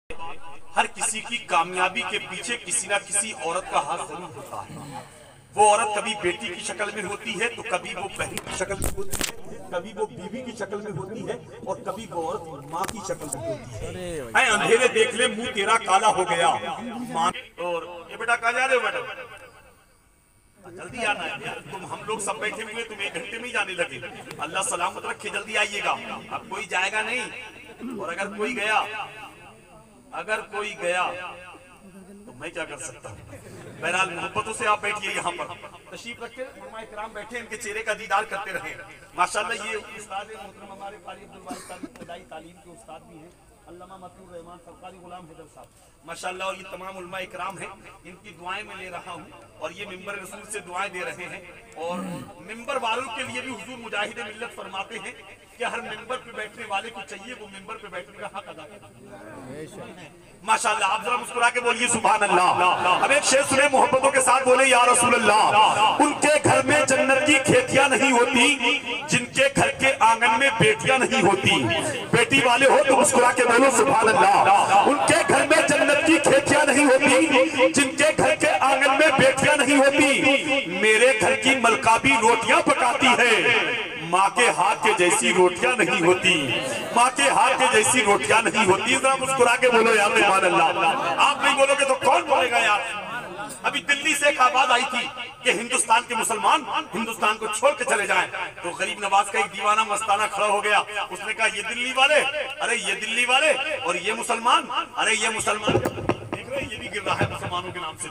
हर किसी की कामयाबी के पीछे किसी ना किसी औरत का हाथ जरूर होता है। वो औरत कभी बेटी की शक्ल में होती है, तो कभी वो बहन की शक्ल में होती है, कभी वो बीवी की शक्ल में होती है, और कभी वो औरत माँ की शक्ल में होती है। ऐ अंधेरे देख ले, मुंह तेरा काला हो गया माँ। और ये बेटा कहाँ जा रहे हो बेटा? जल्दी आना है यार, तुम हम लोग सब बैठे हुए, तुम 1 घंटे में ही जाने लगे। अल्लाह सलामत रखे, जल्दी आइएगा। अब कोई जाएगा नहीं, और अगर कोई गया तो मैं क्या कर सकता हूँ। बहरहाल मोहब्बतों से आप बैठिए, यहाँ पर तशरीफ रखे, उलमा इकराम बैठे, इनके चेहरे का दीदार करते रहे। माशाल्लाह ये उस्ताद मोहतरम हमारे कारी अब्दुल वाहिद साहब इब्तिदाई तालीम के उस्ताद भी हैं, अल्लामा मतीउर रहमान सरकारी गुलाम हैदर साहब माशाल्लाह। और ये तमाम उलमा इकराम हैं, इनकी दुआएं मैं ले रहा हूँ, और ये मिंबर रसूल से दुआएं दे रहे हैं। और मिंबर वालों के लिए भी हुजूर मुजाहिद मिल्लत फरमाते हैं कि हर मिंबर पे बैठने वाले को चाहिए वो मिंबर पे बैठने का हक अदा करे। माशाल्लाह, आप जरा मुस्कुरा के बोलिए सुभान अल्लाह। अब एक शेर सुने, मोहब्बतों के साथ बोले या रसूल अल्लाह। उनके घर में जन्नत की खेतियां नहीं होती जिनके घर के आंगन में बेटियां नहीं होती। बेटी वाले हो तो मुस्कुरा के बोलो सुभान अल्लाह। उनके घर में जन्नत की खेतियां नहीं होती जिनके घर के आंगन में बेटियां नहीं होती। मेरे घर की मलका भी रोटियां पकाती है, माँ के हाथ के जैसी रोटियां नहीं होती। माँ के हाथ के जैसी रोटियां नहीं होती। जरा मुस्कुरा के बोलो यार सुभान अल्लाह। आप नहीं बोलोगे तो कौन बोलेगा यार। अभी दिल्ली से एक आवाज आई थी कि हिंदुस्तान के मुसलमान हिंदुस्तान को छोड़ के चले जाएं, तो गरीब नवाज का एक दीवाना मस्ताना खड़ा हो गया। उसने कहा ये दिल्ली वाले, अरे ये दिल्ली वाले, और ये मुसलमान, अरे ये मुसलमान, ये भी गिर रहा है मुसलमानों के नाम से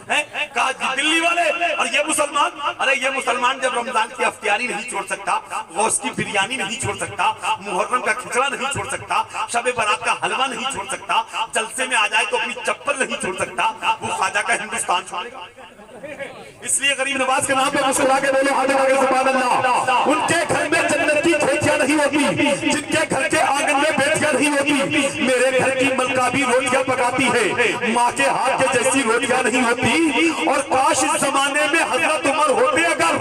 है। कहा दिल्ली वाले और ये मुसलमान, अरे ये मुसलमान जब रमजान की अफ्तियारी नहीं छोड़ सकता, गौस की बिरयानी नहीं छोड़ सकता, मुहर्रम का खिचड़ा नहीं छोड़ सकता, शबे बारात का हलवा नहीं छोड़ सकता, जलसे में आ जाए तो अपनी चप्पल नहीं छोड़ सकता, वो ख्वाजा का हिंदुस्तान छोड़ेगा। इसलिए गरीब नवाज के नाम पे मुस्कुरा के बोले सुभान अल्लाह। उनके घर में जन्नत की खेतियां नहीं होती जिनके घर के आंगन में बेटियां नहीं होती। मेरे घर की मलका भी रोटियां पकाती है, माँ के हाथ के जैसी रोटियां नहीं होती। और काश इस जमाने में हजरत उमर होते अगर,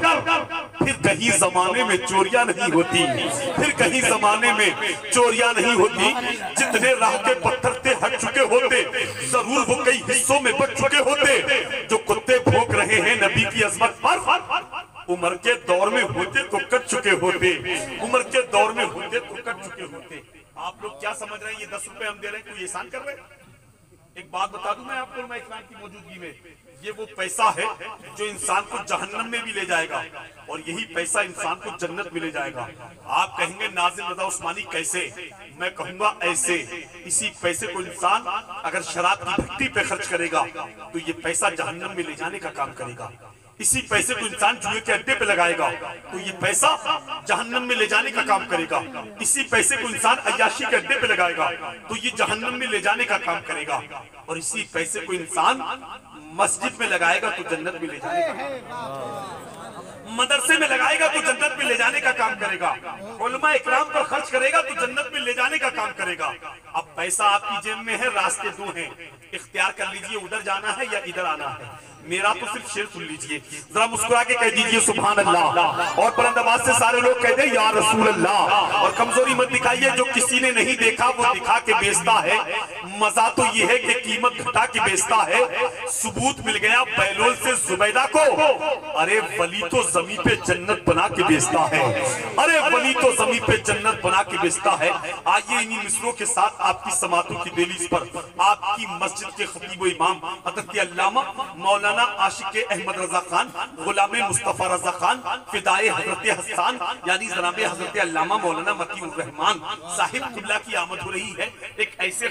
फिर कहीं जमाने में चोरियां नहीं होती, फिर कहीं जमाने में चोरियां नहीं होती। जितने राह के पत्थर थे हट चुके होते, जरूर वो कई हिस्सों में बच चुके होते। जो कुत्ते भौंक रहे हैं नबी की अजमत पर, उमर के दौर में होते तो कट चुके होते, उमर के दौर में होते तो कट चुके होते। आप लोग क्या समझ रहे हैं ये 10 रुपए हम दे रहे हैं, कोई एहसान कर रहे हैं? एक बात बता दूं मैं आपको, मैं इस्लाम की मौजूदगी में, ये वो पैसा है जो इंसान को जहन्नम में भी ले जाएगा, और यही पैसा इंसान को जन्नत में ले जाएगा। आप कहेंगे नाज़िम रज़ा उस्मानी कैसे? मैं कहूंगा ऐसे। इसी पैसे को इंसान अगर शराब की भट्टी पे खर्च करेगा तो ये पैसा जहन्नम में ले जाने का काम करेगा। इसी पैसे को इंसान जुए के अड्डे पे लगाएगा तो ये पैसा जहन्नम में ले जाने का काम करेगा। इसी पैसे को इंसान अय्याशी के अड्डे पे लगाएगा तो ये जहन्नम में ले जाने का काम करेगा। और इसी पैसे को इंसान मस्जिद में लगाएगा तो जन्नत में ले जाने का, मदरसे में लगाएगा तो जन्नत में ले जाने का काम करेगा, उलमा इकराम पर खर्च करेगा तो जन्नत में ले जाने का काम करेगा। अब पैसा आपकी जेब में है, रास्ते 2 हैं, इख्तियार कर लीजिए उधर जाना है या इधर आना है। मेरा तो सिर्फ शेर सुन लीजिए, जरा मुस्कुरा के कह दीजिए सुभान अल्लाह, और बुलंद आवाज से सारे लोग कह दे या रसूल अल्लाह। और कमजोरी मत दिखाइए, जो किसी ने नहीं देखा वो दिखा के बेचता है। मजा तो ये है कि कीमत घटा के बेचता है। सबूत मिल गया बैलोल से जुबैदा को, अरे वली तो जमी पे जन्नत बना के बेचता है, अरे वली तो जमी पे जन्नत बना के बेचता है। आइए इन्हीं मिसरों के साथ आपकी समातों की दहलीज पर आपकी मस्जिद के खतीब इमाम हज़रत अल्लामा मौलाना आशिक अहमद रजा खान, गुलाम मुस्तफा रजा खान, फिदाए हजरत हसन यानी जनाब हजरत अल्लामा मौलाना मतीउर रहमान साहिब किबला की आमद हो रही है। एक ऐसे